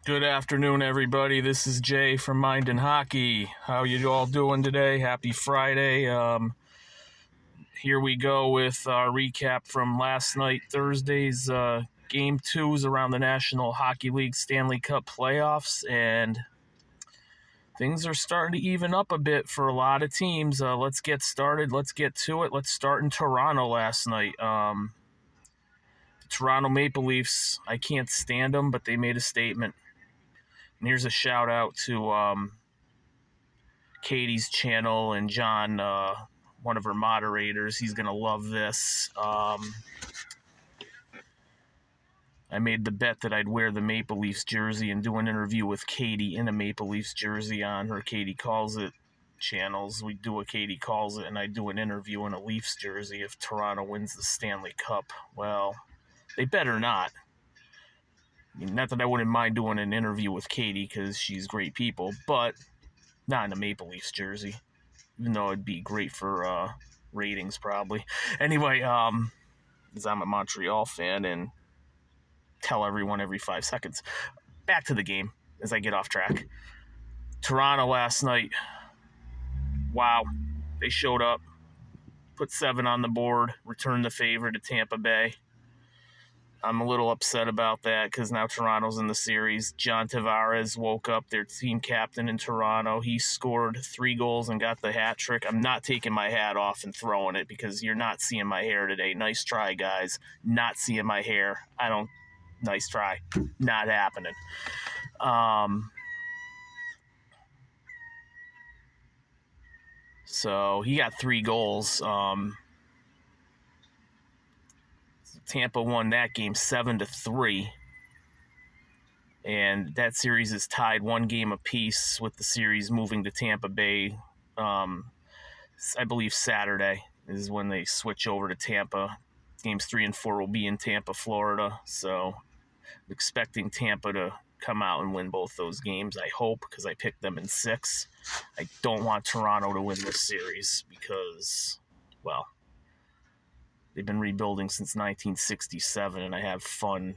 Good afternoon, everybody. This is Jay from Mind and Hockey. How you all doing today? Happy Friday. Here we go with our recap from last night, Thursday's Game 2s around the National Hockey League Stanley Cup playoffs, and things are starting to even up a bit for a lot of teams. Let's get started. Let's get to it. Let's start in Toronto last night. The Toronto Maple Leafs, I can't stand them, but they made a statement. And here's a shout out to Katie's channel and John, one of her moderators. He's going to love this. I made the bet that I'd wear the Maple Leafs jersey and do an interview with Katie in a Maple Leafs jersey on her Katie Calls It channels. We do a Katie Calls It, and I do an interview in a Leafs jersey if Toronto wins the Stanley Cup. Well, they better not. Not that I wouldn't mind doing an interview with Katie because she's great people, but not in a Maple Leafs jersey, even though it'd be great for ratings probably. Anyway, because I'm a Montreal fan and tell everyone every 5 seconds. Back to the game as I get off track. Toronto last night, wow, they showed up, put 7 on the board, returned the favor to Tampa Bay. I'm a little upset about that because now Toronto's in the series. John Tavares woke up, their team captain in Toronto. He scored 3 goals and got the hat trick. I'm not taking my hat off and throwing it because you're not seeing my hair today. Nice try, guys. Not seeing my hair. Nice try. Not happening. So he got 3 goals. Tampa won that game 7-3, and that series is tied 1 game apiece with the series moving to Tampa Bay. I believe Saturday is when they switch over to Tampa. Games 3 and 4 will be in Tampa, Florida, so I'm expecting Tampa to come out and win both those games, I hope, because I picked them in 6. I don't want Toronto to win this series because, well, they've been rebuilding since 1967, and I have fun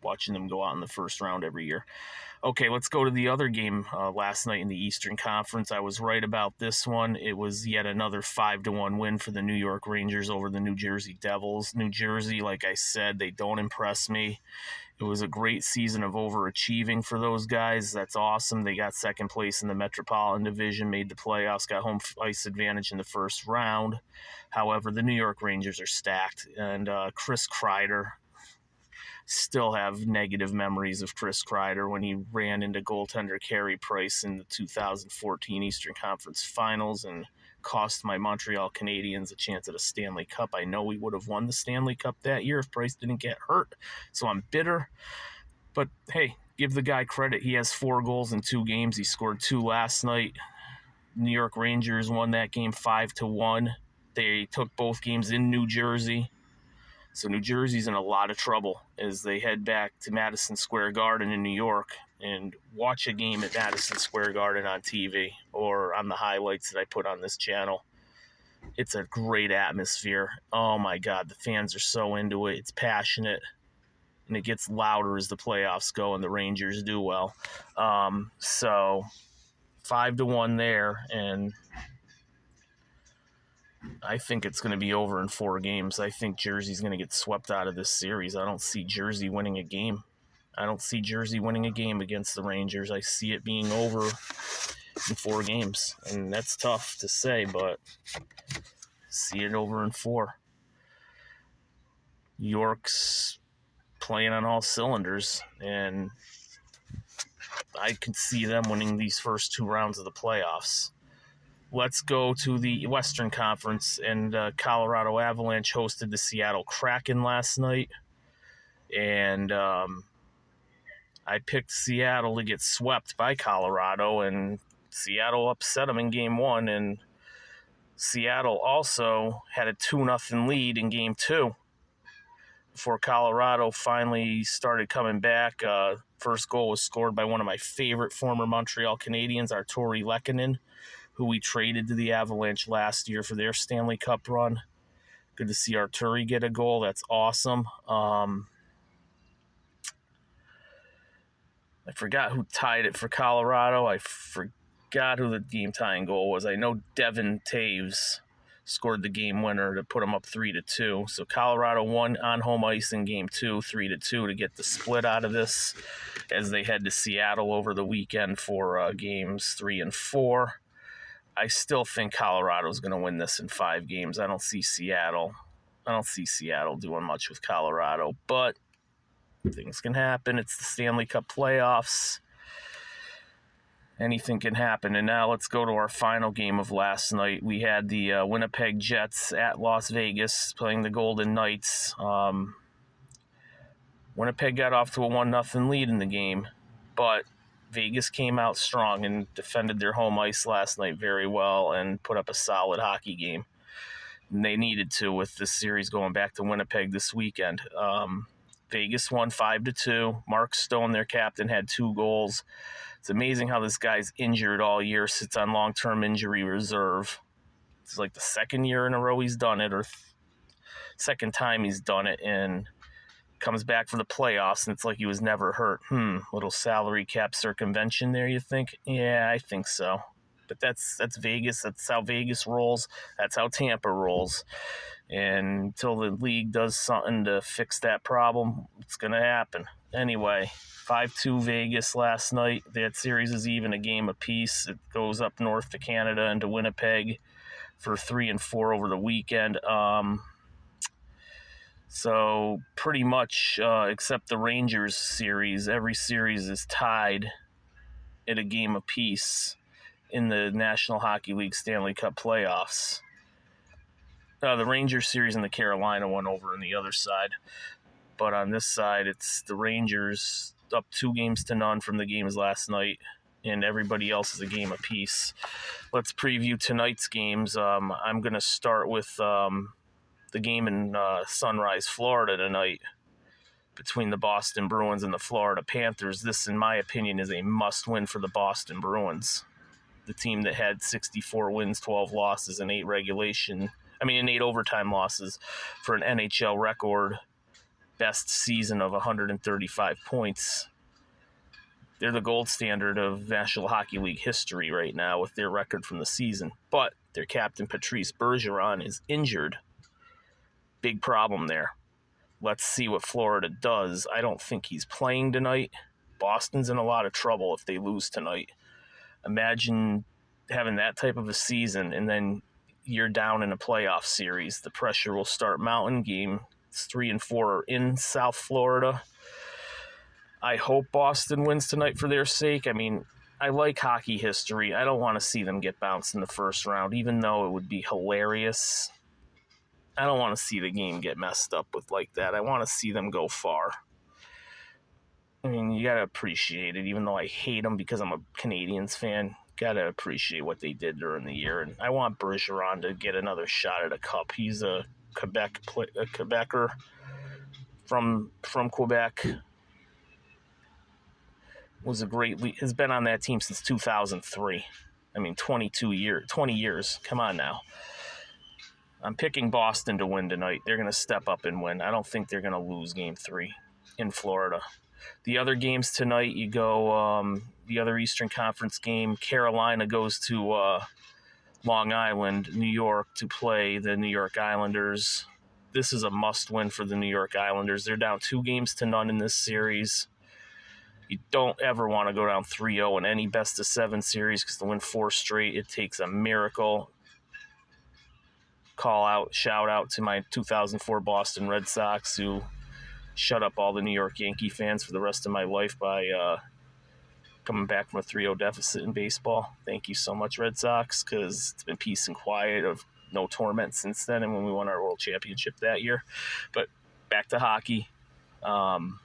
watching them go out in the first round every year. Okay, let's go to the other game last night in the Eastern Conference. I was right about this one. It was yet another 5-1 win for the New York Rangers over the New Jersey Devils. New Jersey, like I said, they don't impress me. It was a great season of overachieving for those guys. That's awesome. They got second place in the Metropolitan Division, made the playoffs, got home ice advantage in the first round. However, the New York Rangers are stacked, and Chris Kreider, still have negative memories of Chris Kreider when he ran into goaltender Carey Price in the 2014 Eastern Conference Finals and cost my Montreal Canadiens a chance at a Stanley Cup. I know we would have won the Stanley Cup that year if Price didn't get hurt, so I'm bitter. But, hey, give the guy credit. He has 4 goals in 2 games. He scored 2 last night. New York Rangers won that game 5-1. They took both games in New Jersey. So New Jersey's in a lot of trouble as they head back to Madison Square Garden in New York and watch a game at Madison Square Garden on TV or on the highlights that I put on this channel. It's a great atmosphere. Oh, my God, the fans are so into it. It's passionate, and it gets louder as the playoffs go and the Rangers do well. So 5-1 there, and I think it's going to be over in 4 games. I think Jersey's going to get swept out of this series. I don't see Jersey winning a game. I don't see Jersey winning a game against the Rangers. I see it being over in 4 games. And that's tough to say, but see it over in 4. New York's playing on all cylinders, and I can see them winning these first 2 rounds of the playoffs. Let's go to the Western Conference, and Colorado Avalanche hosted the Seattle Kraken last night. And I picked Seattle to get swept by Colorado, and Seattle upset them in Game 1. And Seattle also had a 2-0 lead in Game 2 before Colorado finally started coming back. First goal was scored by one of my favorite former Montreal Canadiens, Arturi Lehkonen, who we traded to the Avalanche last year for their Stanley Cup run. Good to see Arturi get a goal. That's awesome. I forgot who tied it for Colorado. I forgot who the game-tying goal was. I know Devin Taves scored the game winner to put them up 3-2. So Colorado won on home ice in game 2, 3-2 to get the split out of this as they head to Seattle over the weekend for games 3 and 4. I still think Colorado's going to win this in 5 games. I don't see Seattle doing much with Colorado, but things can happen. It's the Stanley Cup playoffs. Anything can happen. And now let's go to our final game of last night. We had the Winnipeg Jets at Las Vegas playing the Golden Knights. Winnipeg got off to a 1-0 lead in the game, but Vegas came out strong and defended their home ice last night very well and put up a solid hockey game. And they needed to with this series going back to Winnipeg this weekend. Vegas won 5-2. Mark Stone, their captain, had 2 goals. It's amazing how this guy's injured all year, sits on long-term injury reserve. It's like the second year in a row he's done it, or second time he's done it, and comes back for the playoffs, and it's like he was never hurt. Little salary cap circumvention there, you think? Yeah, I think so. But that's Vegas. That's how Vegas rolls. That's how Tampa rolls. And until the league does something to fix that problem, it's going to happen. Anyway, 5-2 Vegas last night. That series is even a game apiece. It goes up north to Canada and to Winnipeg for 3 and 4 over the weekend. So pretty much, except the Rangers series, every series is tied at a game apiece in the National Hockey League Stanley Cup playoffs. The Rangers series and the Carolina one over on the other side. But on this side, it's the Rangers up 2-0 from the games last night, and everybody else is a game apiece. Let's preview tonight's games. I'm going to start with the game in Sunrise, Florida tonight between the Boston Bruins and the Florida Panthers. This, in my opinion, is a must-win for the Boston Bruins, the team that had 64 wins, 12 losses, and 8 overtime losses for an NHL record best season of 135 points. They're the gold standard of National Hockey League history right now with their record from the season. But their captain, Patrice Bergeron, is injured. Big problem there. Let's see what Florida does. I don't think he's playing tonight. Boston's in a lot of trouble if they lose tonight. Imagine having that type of a season and then you're down in a playoff series. The pressure will start mounting. Games 3 and 4 are in South Florida. I hope Boston wins tonight for their sake. I mean, I like hockey history. I don't want to see them get bounced in the first round, even though it would be hilarious. I don't want to see the game get messed up with like that. I want to see them go far. I mean, you got to appreciate it, even though I hate them because I'm a Canadiens fan. Got to appreciate what they did during the year. And I want Bergeron to get another shot at a cup. He's a Quebecer from Quebec. Has been on that team since 2003. I mean, 20 years. Come on now. I'm picking Boston to win tonight. They're going to step up and win. I don't think they're going to lose Game 3 in Florida. The other games tonight, you go the other Eastern Conference game. Carolina goes to Long Island, New York, to play the New York Islanders. This is a must-win for the New York Islanders. They're down 2-0 in this series. You don't ever want to go down 3-0 in any best-of-7 series because to win 4 straight, it takes a miracle. Shout out to my 2004 Boston Red Sox who shut up all the New York Yankee fans for the rest of my life by coming back from a 3-0 deficit in baseball. Thank you so much, Red Sox, because it's been peace and quiet of no torment since then and when we won our World Championship that year. But back to hockey. I'm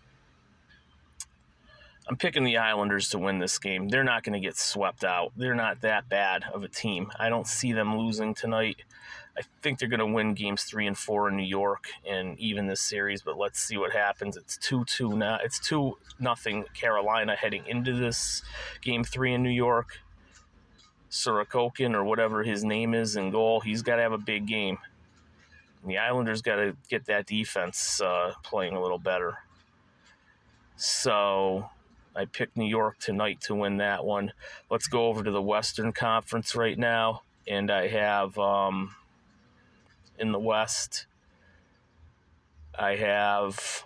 picking the Islanders to win this game. They're not going to get swept out. They're not that bad of a team. I don't see them losing tonight. I think they're going to win games 3 and 4 in New York and even this series, but let's see what happens. It's 2-2 now. It's 2-0 Carolina heading into this game 3 in New York. Sorokokin, or whatever his name is, in goal. He's got to have a big game. And the Islanders got to get that defense playing a little better. So I picked New York tonight to win that one. Let's go over to the Western Conference right now. And I have, in the West, I have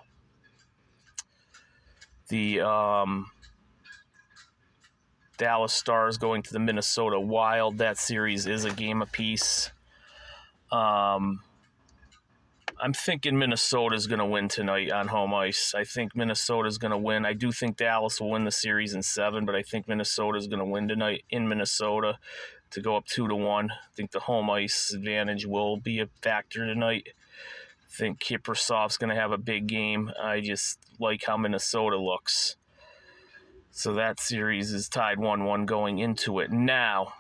the Dallas Stars going to the Minnesota Wild. That series is a game apiece. I'm thinking Minnesota's going to win tonight on home ice. I think Minnesota's going to win. I do think Dallas will win the series in 7, but I think Minnesota's going to win tonight in Minnesota to go up 2-1. I think the home ice advantage will be a factor tonight. I think Kiprusoff's going to have a big game. I just like how Minnesota looks. So that series is tied 1-1 going into it. Now,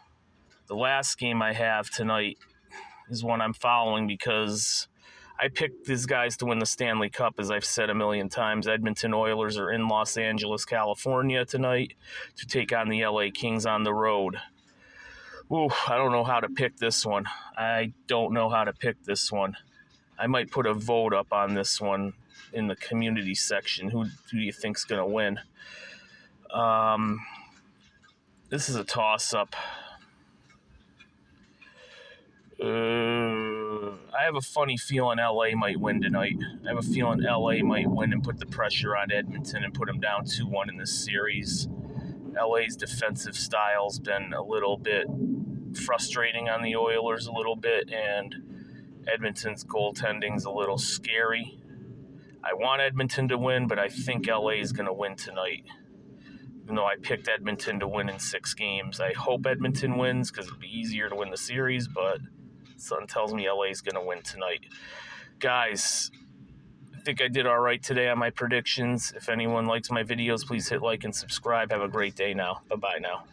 the last game I have tonight is one I'm following because I picked these guys to win the Stanley Cup, as I've said a million times. Edmonton Oilers are in Los Angeles, California tonight to take on the LA Kings on the road. Ooh, I don't know how to pick this one. I might put a vote up on this one in the community section. Who do you think's going to win? This is a toss-up. I have a funny feeling LA might win tonight. I have a feeling LA might win and put the pressure on Edmonton and put them down 2-1 in this series. LA's defensive style's been a little bit frustrating on the Oilers a little bit, and Edmonton's goaltending's a little scary. I want Edmonton to win, but I think LA is going to win tonight. Even though I picked Edmonton to win in 6 games. I hope Edmonton wins because it'll be easier to win the series, but something tells me LA is going to win tonight. Guys, I think I did all right today on my predictions. If anyone likes my videos, please hit like and subscribe. Have a great day now. Bye-bye now.